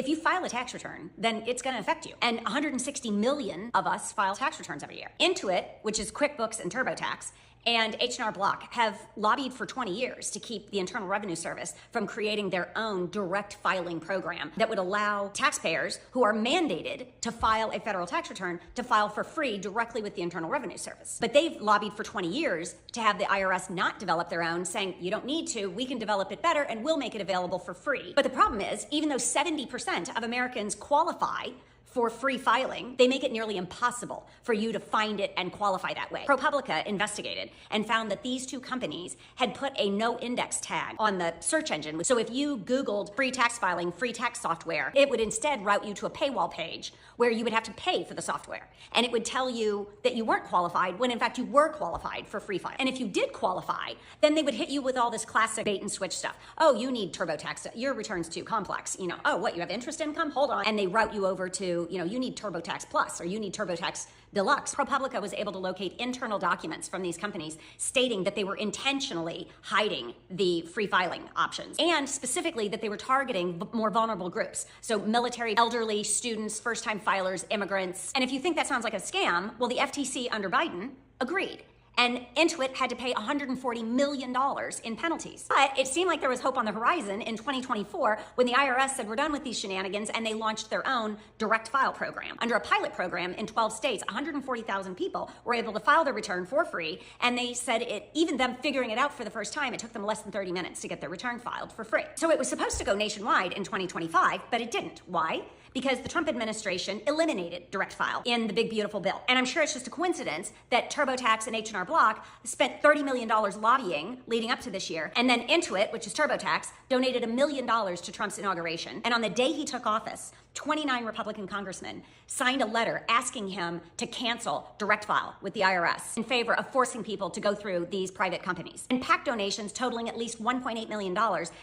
If you file a tax return, then it's going to affect you. And 160 million of us file tax returns every year. Intuit, which is QuickBooks and TurboTax, and H&R Block have lobbied for 20 years to keep the Internal Revenue Service from creating their own direct filing program that would allow taxpayers who are mandated to file a federal tax return to file for free directly with the Internal Revenue Service. But they've lobbied for 20 years to have the IRS not develop their own, saying, you don't need to, we can develop it better and we'll make it available for free. But the problem is, even though 70% of Americans qualify for free filing, they make it nearly impossible for you to find it and qualify that way. ProPublica investigated and found that these two companies had put a no index tag on the search engine. So if you Googled free tax filing, free tax software, it would instead route you to a paywall page where you would have to pay for the software. And it would tell you that you weren't qualified when in fact you were qualified for free filing. And if you did qualify, then they would hit you with all this classic bait and switch stuff. Oh, you need TurboTax, your return's too complex. Oh, what, you have interest income? Hold on. And they route you over to, you need TurboTax Plus or you need TurboTax Deluxe. ProPublica was able to locate internal documents from these companies stating that they were intentionally hiding the free filing options, and specifically that they were targeting more vulnerable groups. So military, elderly, students, first-time filers, immigrants. And if you think that sounds like a scam, well, the FTC under Biden agreed. And Intuit had to pay $140 million in penalties. But it seemed like there was hope on the horizon in 2024 when the IRS said, we're done with these shenanigans, and they launched their own direct file program. Under a pilot program in 12 states, 140,000 people were able to file their return for free, and they said even them figuring it out for the first time, it took them less than 30 minutes to get their return filed for free. So it was supposed to go nationwide in 2025, but it didn't. Why? Because the Trump administration eliminated direct file in the big beautiful bill. And I'm sure it's just a coincidence that TurboTax and H&R Block spent $30 million lobbying leading up to this year. And then Intuit, which is TurboTax, donated $1 million to Trump's inauguration. And on the day he took office, 29 Republican congressmen signed a letter asking him to cancel direct file with the IRS in favor of forcing people to go through these private companies. And PAC donations totaling at least $1.8 million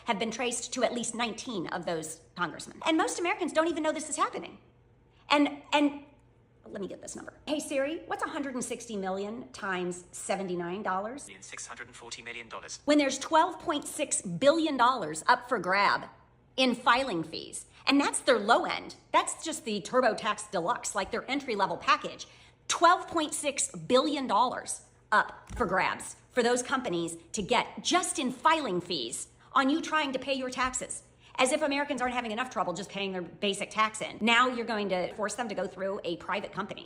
have been traced to at least 19 of those congressmen. And most Americans don't even know this is happening. And let me get this number. Hey Siri, what's 160 million times $79? $640 million. When there's $12.6 billion up for grab in filing fees. And that's their low end. That's just the TurboTax Deluxe, like their entry-level package. $12.6 billion up for grabs for those companies to get just in filing fees on you trying to pay your taxes. As if Americans aren't having enough trouble just paying their basic tax in. Now you're going to force them to go through a private company.